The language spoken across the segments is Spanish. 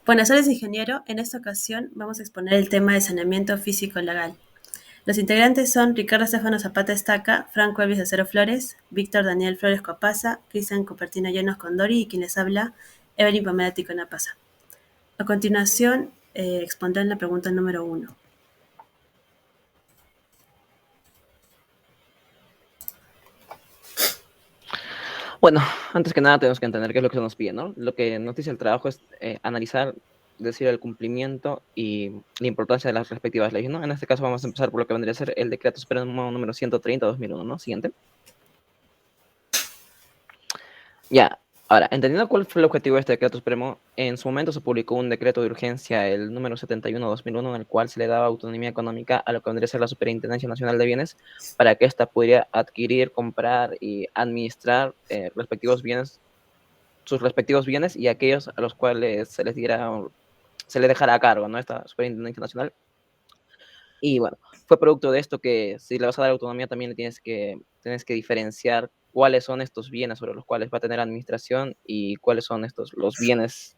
Buenas tardes, ingeniero. En esta ocasión vamos a exponer el tema de saneamiento físico legal. Los integrantes son Ricardo Estefano Zapata Estaca, Franco Elvis Acero Flores, Víctor Daniel Flores Copaza, Cristian Cupertino Llanos Condori y quien les habla, Evelyn Pamela Ticona Pasa. A continuación, expondré la pregunta número 1. Bueno, antes que nada tenemos que entender qué es lo que se nos pide, ¿no? Lo que nos dice el trabajo es analizar, decir el cumplimiento y la importancia de las respectivas leyes, ¿no? En este caso vamos a empezar por lo que vendría a ser el Decreto Supremo número 130/2001, ¿no? Siguiente. Ya, ahora, entendiendo cuál fue el objetivo de este Decreto Supremo, en su momento se publicó un decreto de urgencia, el número 71/2001, en el cual se le daba autonomía económica a lo que vendría a ser la Superintendencia Nacional de Bienes para que ésta pudiera adquirir, comprar y administrar sus respectivos bienes y aquellos a los cuales se les dejara a cargo, ¿no? Esta Superintendencia Nacional. Y bueno, fue producto de esto que si le vas a dar autonomía también tienes que diferenciar cuáles son estos bienes sobre los cuales va a tener administración y cuáles son los bienes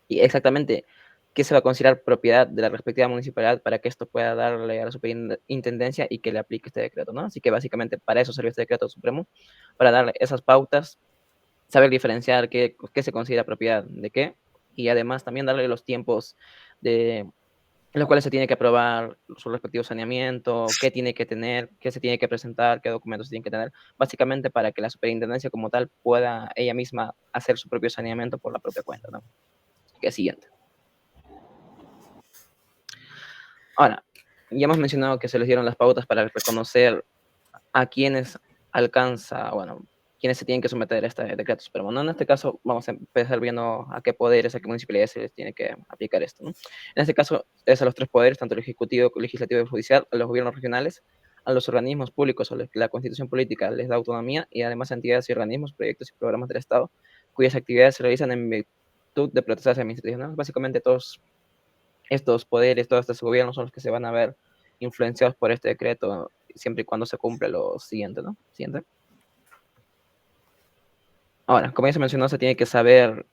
y exactamente qué se va a considerar propiedad de la respectiva municipalidad para que esto pueda darle a la superintendencia y que le aplique este decreto, ¿no? Así que básicamente para eso sirve este decreto supremo, para darle esas pautas, saber diferenciar qué se considera propiedad de qué, y además también darle los tiempos de en los cuales se tiene que aprobar su respectivo saneamiento, qué tiene que tener, qué se tiene que presentar, qué documentos se tienen que tener, básicamente para que la superintendencia como tal pueda ella misma hacer su propio saneamiento por la propia cuenta, ¿no? Que es siguiente. Ahora, ya hemos mencionado que se les dieron las pautas para reconocer a quienes alcanza, bueno, quienes se tienen que someter a este decreto supremo, ¿no? En este caso, vamos a empezar viendo a qué poderes, a qué municipalidades se les tiene que aplicar esto, ¿no? En este caso, es a los tres poderes, tanto el ejecutivo, legislativo y judicial, a los gobiernos regionales, a los organismos públicos a los que la constitución política les da autonomía, y además a entidades y organismos, proyectos y programas del Estado, cuyas actividades se realizan en virtud de protestas administrativas, ¿no? Básicamente todos estos poderes, todos estos gobiernos son los que se van a ver influenciados por este decreto, siempre y cuando se cumple lo siguiente, ¿no? Siguiente. Ahora, como ya se mencionó, se tiene que saber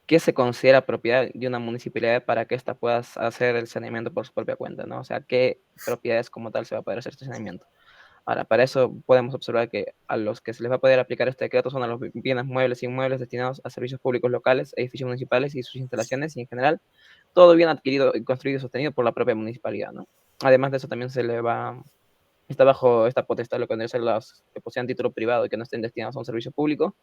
qué se considera propiedad de una municipalidad para que ésta pueda hacer el saneamiento por su propia cuenta, ¿no? O sea, qué propiedades como tal se va a poder hacer este saneamiento. Ahora, para eso podemos observar que a los que se les va a poder aplicar este decreto son a los bienes muebles e inmuebles destinados a servicios públicos locales, edificios municipales y sus instalaciones, y en general, todo bien adquirido, construido y sostenido por la propia municipalidad, ¿no? Además de eso, también está bajo esta potestad lo que deben ser los que posean título privado y que no estén destinados a un servicio público,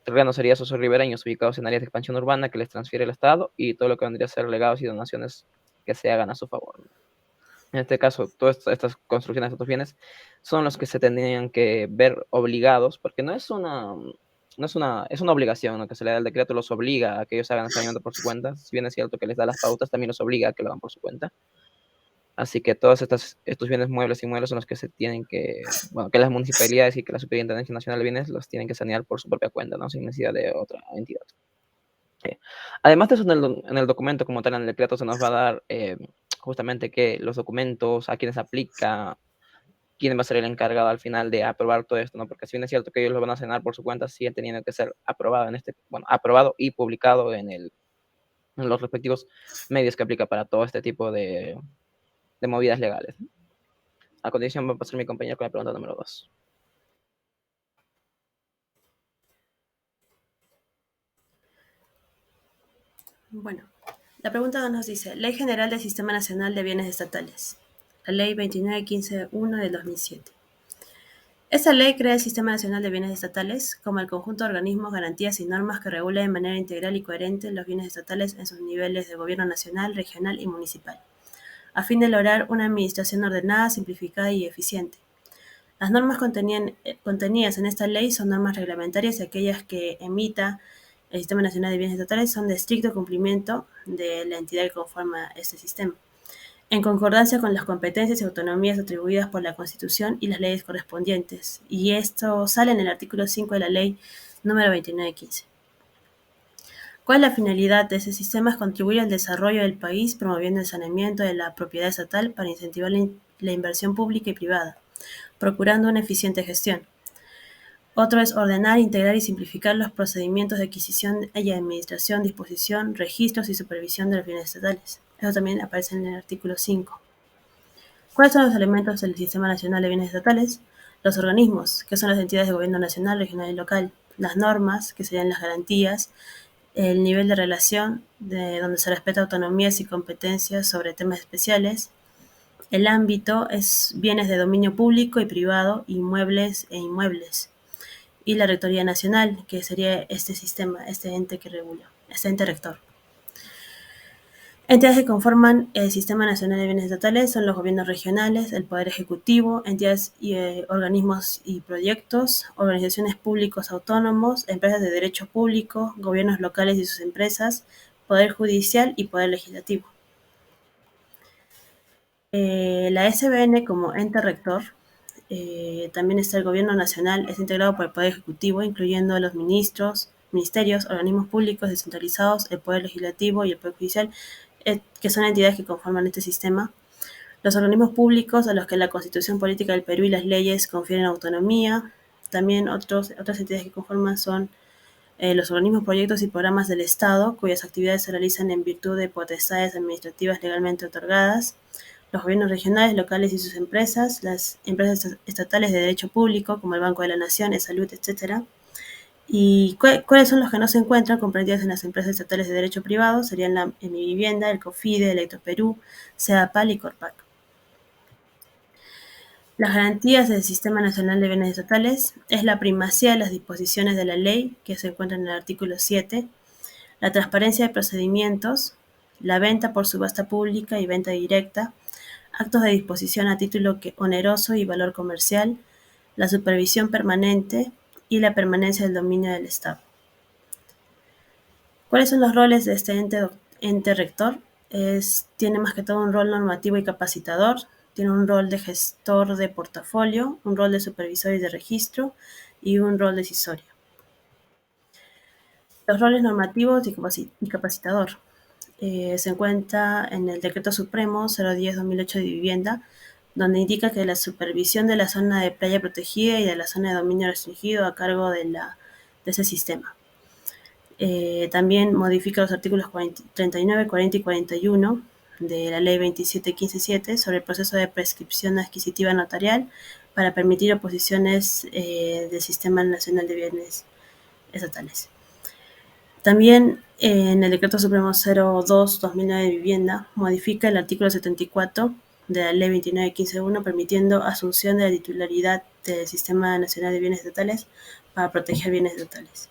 terrenos seriazos o ribereños ubicados en áreas de expansión urbana que les transfiere el Estado, y todo lo que vendría a ser legados y donaciones que se hagan a su favor. En este caso, todas estas construcciones de estos bienes son los que se tendrían que ver obligados, porque es una obligación, ¿no? Que se le da el decreto, los obliga a que ellos hagan el saneamiento por su cuenta. Si bien es cierto que les da las pautas, también los obliga a que lo hagan por su cuenta. Así que todos estos bienes muebles y inmuebles son los que se tienen que las municipalidades y que la Superintendencia Nacional de Bienes los tienen que sanear por su propia cuenta, ¿no? Sin necesidad de otra entidad. Además de eso, en el documento como tal, en el decreto, se nos va a dar justamente que los documentos, a quiénes aplica, quién va a ser el encargado al final de aprobar todo esto, ¿no? Porque si bien es cierto que ellos lo van a sanear por su cuenta, sigue teniendo que ser aprobado aprobado y publicado en los respectivos medios que aplica para todo este tipo de movidas legales. A continuación va a pasar mi compañero con la pregunta número 2. Bueno, la pregunta 2 nos dice, Ley General del Sistema Nacional de Bienes Estatales, la Ley 2915-1 del 2007. Esta ley crea el Sistema Nacional de Bienes Estatales como el conjunto de organismos, garantías y normas que regula de manera integral y coherente los bienes estatales en sus niveles de gobierno nacional, regional y municipal, a fin de lograr una administración ordenada, simplificada y eficiente. Las normas contenidas en esta ley son normas reglamentarias, y aquellas que emita el Sistema Nacional de Bienes Estatales son de estricto cumplimiento de la entidad que conforma este sistema, en concordancia con las competencias y autonomías atribuidas por la Constitución y las leyes correspondientes, y esto sale en el artículo 5 de la Ley número 2915. ¿Cuál es la finalidad de ese sistema? Es contribuir al desarrollo del país, promoviendo el saneamiento de la propiedad estatal para incentivar la inversión pública y privada, procurando una eficiente gestión. Otro es ordenar, integrar y simplificar los procedimientos de adquisición y administración, disposición, registros y supervisión de los bienes estatales. Eso también aparece en el artículo 5. ¿Cuáles son los elementos del Sistema Nacional de Bienes Estatales? Los organismos, que son las entidades de gobierno nacional, regional y local. Las normas, que serían las garantías. El nivel de relación, donde se respeta autonomías y competencias sobre temas especiales. El ámbito es bienes de dominio público y privado, inmuebles e inmuebles. Y la Rectoría Nacional, que sería este sistema, este ente que regula, este ente rector. Entidades que conforman el Sistema Nacional de Bienes Estatales son los gobiernos regionales, el Poder Ejecutivo, entidades y organismos y proyectos, organizaciones públicos autónomos, empresas de derecho público, gobiernos locales y sus empresas, Poder Judicial y Poder Legislativo. La SBN como ente rector, también está el Gobierno Nacional, es integrado por el Poder Ejecutivo, incluyendo a los ministerios, organismos públicos descentralizados, el Poder Legislativo y el Poder Judicial, que son entidades que conforman este sistema. Los organismos públicos a los que la Constitución Política del Perú y las leyes confieren autonomía. También otras entidades que conforman son los organismos, proyectos y programas del Estado, cuyas actividades se realizan en virtud de potestades administrativas legalmente otorgadas. Los gobiernos regionales, locales y sus empresas, las empresas estatales de derecho público, como el Banco de la Nación, el Salud, etc. ¿Y cuáles son los que no se encuentran comprendidos en las empresas estatales de derecho privado? Serían la Mi Vivienda, el COFIDE, Electroperú, CEDAPAL y Corpac. Las garantías del Sistema Nacional de Bienes Estatales es la primacía de las disposiciones de la ley, que se encuentra en el artículo 7, la transparencia de procedimientos, la venta por subasta pública y venta directa, actos de disposición a título oneroso y valor comercial, la supervisión permanente y la permanencia del dominio del Estado. ¿Cuáles son los roles de este ente rector? Tiene más que todo un rol normativo y capacitador, tiene un rol de gestor de portafolio, un rol de supervisor y de registro y un rol decisorio. Los roles normativos y capacitador. Se encuentra en el Decreto Supremo 010-2008 de Vivienda, donde indica que la supervisión de la zona de playa protegida y de la zona de dominio restringido a cargo de ese sistema. También modifica los artículos 39, 40 y 41 de la Ley 27.15.7 sobre el proceso de prescripción adquisitiva notarial para permitir oposiciones del Sistema Nacional de Bienes Estatales. También en el Decreto Supremo 02-2009 de Vivienda modifica el artículo 74 de la Ley 29.15.1 permitiendo asunción de la titularidad del Sistema Nacional de Bienes Estatales para proteger bienes estatales.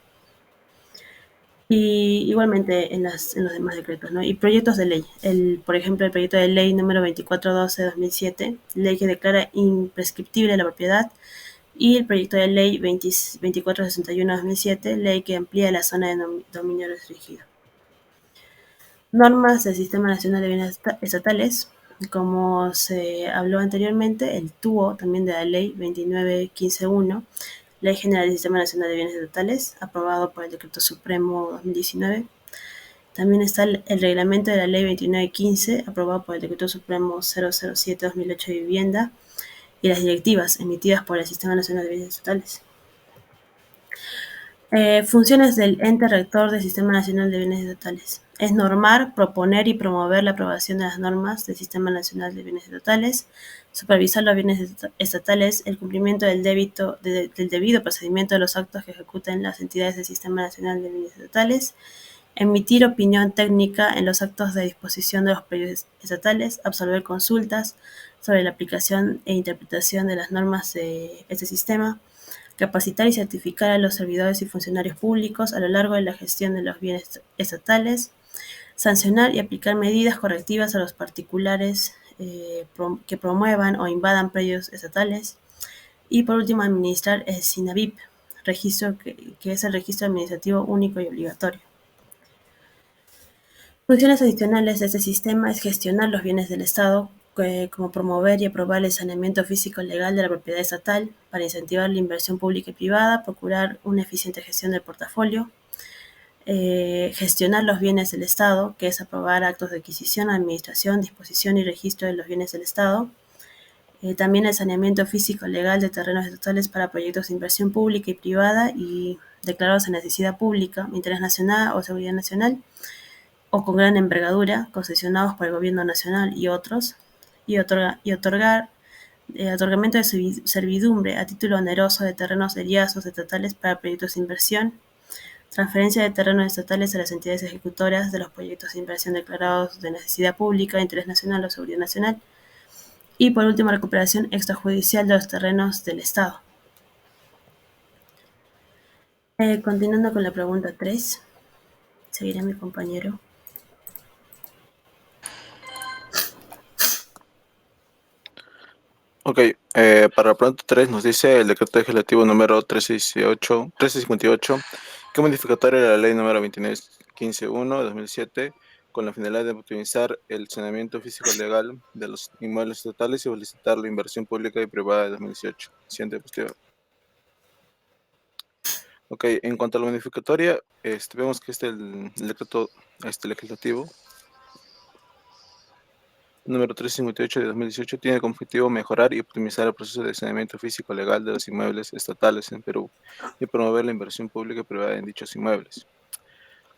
Y igualmente en los demás decretos, ¿no? Y proyectos de ley. Por ejemplo, el proyecto de ley número 2412-2007, ley que declara imprescriptible la propiedad, y el proyecto de ley 2461-2007, ley que amplía la zona de dominio restringido. Normas del Sistema Nacional de Bienes Estatales. Como se habló anteriormente, el TUO también de la ley 29.15.1, Ley General del Sistema Nacional de Bienes Estatales, aprobado por el Decreto Supremo 2019. También está el reglamento de la Ley 29.15, aprobado por el Decreto Supremo 007-2008 de Vivienda, y las directivas emitidas por el Sistema Nacional de Bienes Estatales. Funciones del ente rector del Sistema Nacional de Bienes Estatales. Es normar, proponer y promover la aprobación de las normas del Sistema Nacional de Bienes Estatales, supervisar los bienes estatales, el cumplimiento del debido procedimiento de los actos que ejecuten las entidades del Sistema Nacional de Bienes Estatales, emitir opinión técnica en los actos de disposición de los proyectos estatales, absolver consultas sobre la aplicación e interpretación de las normas de este sistema, capacitar y certificar a los servidores y funcionarios públicos a lo largo de la gestión de los bienes estatales, sancionar y aplicar medidas correctivas a los particulares que promuevan o invadan predios estatales, y por último administrar el SINAVIP, registro que es el registro administrativo único y obligatorio. Funciones adicionales de este sistema es gestionar los bienes del Estado, como promover y aprobar el saneamiento físico legal de la propiedad estatal para incentivar la inversión pública y privada, procurar una eficiente gestión del portafolio, gestionar los bienes del Estado, que es aprobar actos de adquisición, administración, disposición y registro de los bienes del Estado, También el saneamiento físico legal de terrenos estatales para proyectos de inversión pública y privada y declarados en necesidad pública, interés nacional o seguridad nacional, o con gran envergadura, concesionados por el gobierno nacional y otros, y otorgar otorgamiento de servidumbre a título oneroso de terrenos heriazos estatales para proyectos de inversión, transferencia de terrenos estatales a las entidades ejecutoras de los proyectos de inversión declarados de necesidad pública, interés nacional o seguridad nacional, y por último recuperación extrajudicial de los terrenos del Estado. Continuando con la pregunta 3, seguirá mi compañero. Ok, para la pregunta 3 nos dice el decreto legislativo número 1358, que modificatoria de la ley número 29.15.1 de 2007, con la finalidad de optimizar el saneamiento físico legal de los inmuebles estatales y solicitar la inversión pública y privada de 2018. Siguiente posterior. Ok, en cuanto a la modificatoria, vemos que el decreto legislativo número 358 de 2018 tiene como objetivo mejorar y optimizar el proceso de saneamiento físico legal de los inmuebles estatales en Perú y promover la inversión pública y privada en dichos inmuebles.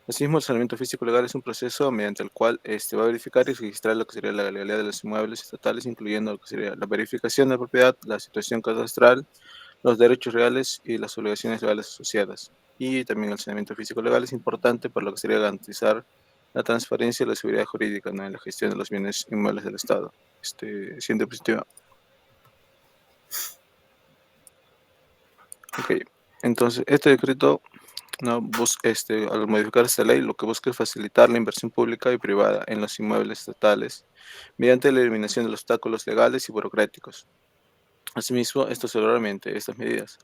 Asimismo, el saneamiento físico legal es un proceso mediante el cual va a verificar y registrar lo que sería la legalidad de los inmuebles estatales, incluyendo lo que sería la verificación de la propiedad, la situación cadastral, los derechos reales y las obligaciones legales asociadas. Y también el saneamiento físico legal es importante por lo que sería garantizar la transparencia y la seguridad jurídica, ¿no?, en la gestión de los bienes inmuebles del Estado. Siguiente diapositiva. Ok, entonces este decreto, ¿no?, al modificar esta ley, lo que busca es facilitar la inversión pública y privada en los inmuebles estatales mediante la eliminación de los obstáculos legales y burocráticos. Asimismo, esto se logra mediante estas medidas: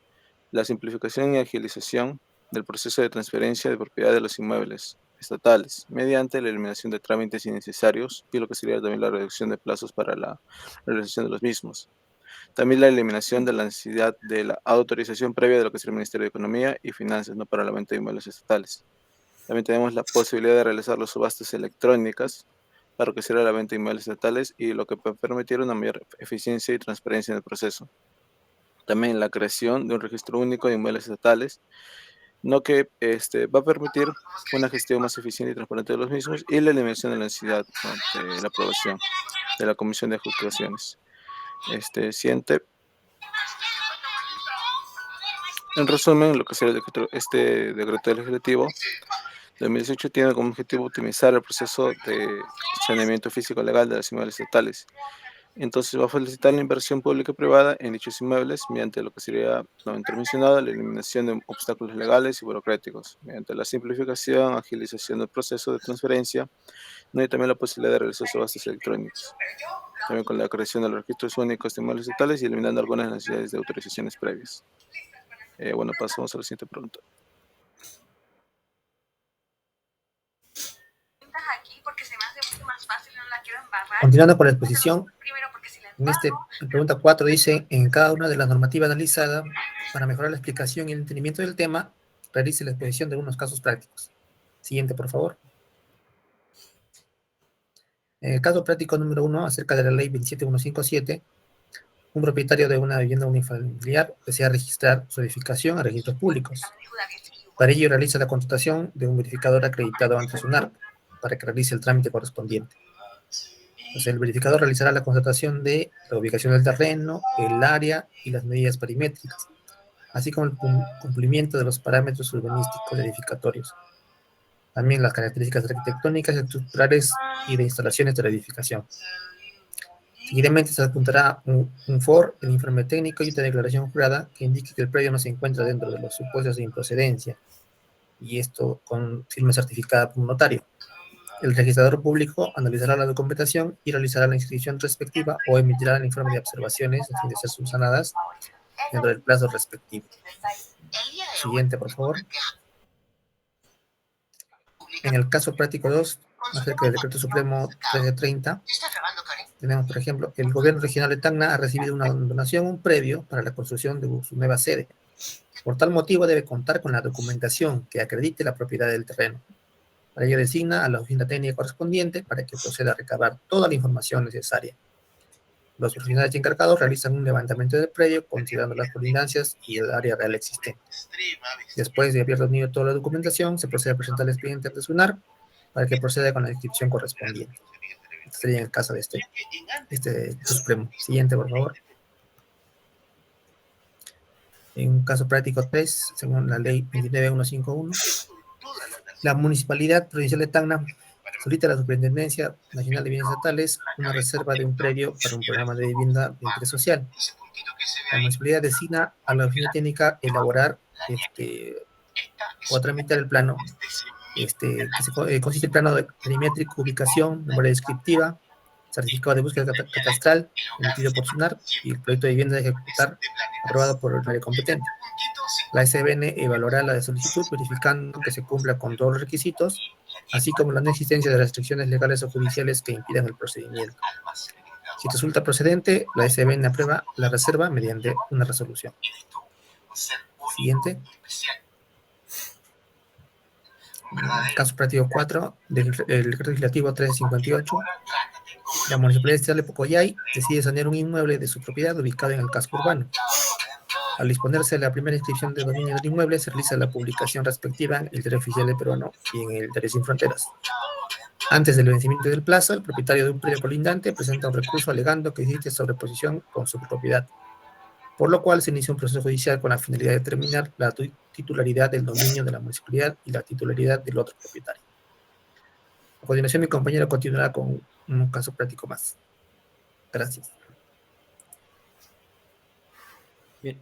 la simplificación y agilización del proceso de transferencia de propiedad de los inmuebles estatales, mediante la eliminación de trámites innecesarios y lo que sería también la reducción de plazos para la realización de los mismos. También la eliminación de la necesidad de la autorización previa de lo que es el Ministerio de Economía y Finanzas, ¿no?, para la venta de inmuebles estatales. También tenemos la posibilidad de realizar las subastas electrónicas para lo que será la venta de inmuebles estatales y lo que puede permitir una mayor eficiencia y transparencia en el proceso. También la creación de un registro único de inmuebles estatales, no que va a permitir una gestión más eficiente y transparente de los mismos y la eliminación de la necesidad, ¿no?, de la aprobación de la Comisión de Adjudicaciones. Siguiente. En resumen, lo que sería este decreto legislativo de 2018 tiene como objetivo optimizar el proceso de saneamiento físico legal de los inmuebles estatales. Entonces va a facilitar la inversión pública y privada en dichos inmuebles mediante lo que sería lo intermencionado, la eliminación de obstáculos legales y burocráticos, mediante la simplificación, agilización del proceso de transferencia, ¿no?, y también la posibilidad de realizar subastas electrónicas. También con la creación de los registros únicos de inmuebles estatales y eliminando algunas necesidades de autorizaciones previas. Bueno, pasamos a la siguiente pregunta. Continuando con la exposición, en pregunta 4 dice: en cada una de las normativas analizadas, para mejorar la explicación y el entendimiento del tema, realice la exposición de unos casos prácticos. Siguiente, por favor. En el caso práctico número 1, acerca de la ley 27157, un propietario de una vivienda unifamiliar desea registrar su edificación a registros públicos. Para ello realiza la contratación de un verificador acreditado ante SUNARP para que realice el trámite correspondiente. Entonces, el verificador realizará la constatación de la ubicación del terreno, el área y las medidas perimétricas, así como el cumplimiento de los parámetros urbanísticos edificatorios. También las características arquitectónicas, estructurales y de instalaciones de la edificación. Seguidamente se adjuntará un FOR, el informe técnico y una declaración jurada que indique que el predio no se encuentra dentro de los supuestos de improcedencia, y esto con firma certificada por un notario. El registrador público analizará la documentación y realizará la inscripción respectiva o emitirá el informe de observaciones a fin de ser subsanadas dentro del plazo respectivo. Siguiente, por favor. En el caso práctico 2, acerca del Decreto Supremo 1330, tenemos, por ejemplo, el gobierno regional de Tacna ha recibido una donación, un previo para la construcción de su nueva sede. Por tal motivo debe contar con la documentación que acredite la propiedad del terreno. Para ello designa a la oficina técnica correspondiente para que proceda a recabar toda la información necesaria. Los profesionales encargados realizan un levantamiento del predio considerando las colindancias y el área real existente. Después de haber reunido toda la documentación, se procede a presentar al expediente ante SUNAR para que proceda con la inscripción correspondiente. Este sería en el caso de este Supremo. Siguiente, por favor. En un caso práctico 3, según la ley 29151, la Municipalidad Provincial de Tacna solicita a la Superintendencia Nacional de Bienes Estatales una reserva de un predio para un programa de vivienda de interés social. La municipalidad designa a la oficina técnica elaborar o tramitar el plano, consiste en plano perimétrico, ubicación, memoria descriptiva, certificado de búsqueda catastral, emitido por SUNAR, y el proyecto de vivienda a ejecutar, aprobado por el área competente. La SBN evaluará la solicitud verificando que se cumpla con todos los requisitos, así como la no existencia de restricciones legales o judiciales que impidan el procedimiento. Si resulta procedente, la SBN aprueba la reserva mediante una resolución. Siguiente. Caso práctico 4 del Decreto Legislativo 358. La Municipalidad Estatal de Pocoyay decide sanear un inmueble de su propiedad ubicado en el casco urbano. Al disponerse de la primera inscripción de dominio del inmueble, se realiza la publicación respectiva en el Diario Oficial del Peruano y en el Diario Sin Fronteras. Antes del vencimiento del plazo, el propietario de un predio colindante presenta un recurso alegando que existe sobreposición con su propiedad, por lo cual se inicia un proceso judicial con la finalidad de determinar la titularidad del dominio de la municipalidad y la titularidad del otro propietario. A continuación, mi compañero continuará con un caso práctico más. Gracias. Bien,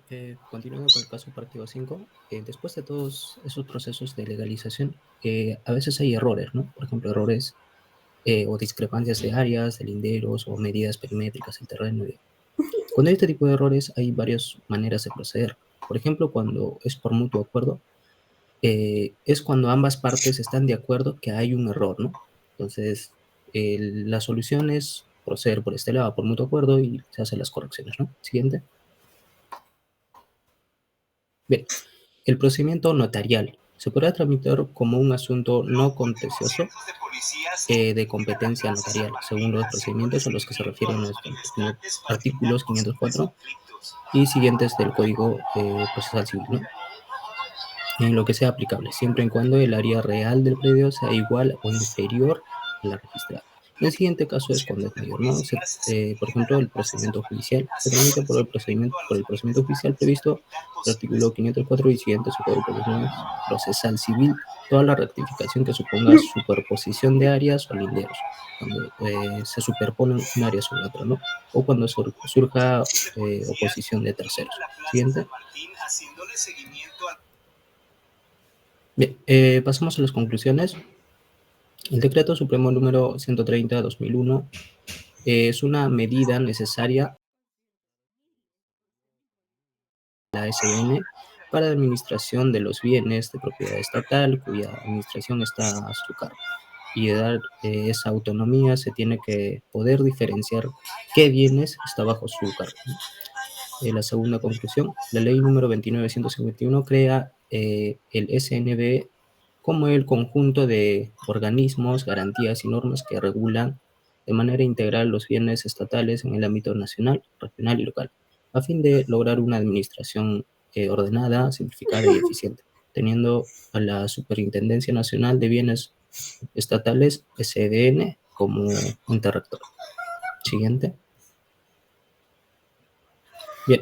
continuando con el caso práctico 5, después de todos esos procesos de legalización, a veces hay errores, ¿no? Por ejemplo, errores o discrepancias de áreas, de linderos o medidas perimétricas del terreno. Cuando hay este tipo de errores, hay varias maneras de proceder. Por ejemplo, cuando es por mutuo acuerdo, es cuando ambas partes están de acuerdo que hay un error, ¿no? Entonces, la solución es proceder por este lado, por mutuo acuerdo, y se hacen las correcciones, ¿no? Siguiente. Bien, el procedimiento notarial se podrá tramitar como un asunto no contencioso de competencia notarial, según los procedimientos a los que se refieren los artículos 504 y siguientes del Código Procesal Civil, ¿no? En lo que sea aplicable, siempre y cuando el área real del predio sea igual o inferior a la registrada. El siguiente caso es cuando es mayor, ¿no? Por ejemplo, el procedimiento judicial se tramita por el procedimiento judicial previsto por el artículo 504 y siguientes del Código Procesal Civil, toda la rectificación que suponga superposición de áreas o linderos, cuando se superponen un área sobre otra, ¿no? O cuando surja oposición de terceros. Siguiente. Bien, pasamos a las conclusiones. El Decreto Supremo número 130/2001 es una medida necesaria la SBN para la administración de los bienes de propiedad estatal cuya administración está a su cargo. Y de dar esa autonomía se tiene que poder diferenciar qué bienes está bajo su cargo. La segunda conclusión, la ley número 29.151 crea el SNB como el conjunto de organismos, garantías y normas que regulan de manera integral los bienes estatales en el ámbito nacional, regional y local, a fin de lograr una administración ordenada, simplificada y eficiente, teniendo a la Superintendencia Nacional de Bienes Estatales, SDN, como ente rector. Siguiente. Bien,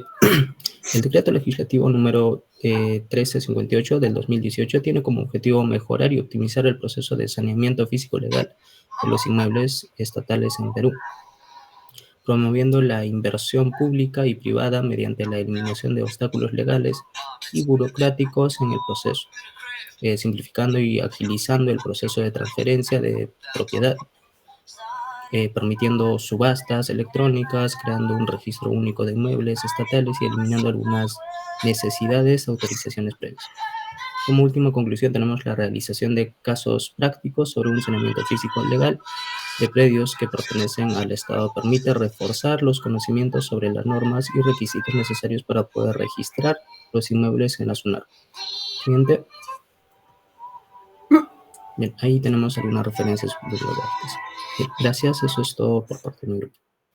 el decreto legislativo número 1358 del 2018 tiene como objetivo mejorar y optimizar el proceso de saneamiento físico-legal de los inmuebles estatales en Perú, promoviendo la inversión pública y privada mediante la eliminación de obstáculos legales y burocráticos en el proceso, simplificando y agilizando el proceso de transferencia de propiedad, permitiendo subastas electrónicas, creando un registro único de inmuebles estatales y eliminando algunas necesidades de autorizaciones previas. Como última conclusión tenemos la realización de casos prácticos sobre un saneamiento físico legal de predios que pertenecen al Estado. Permite reforzar los conocimientos sobre las normas y requisitos necesarios para poder registrar los inmuebles en la SUNAR. Siguiente. Bien, ahí tenemos algunas referencias bibliográficas. Bien, gracias, eso es todo por parte de mi grupo.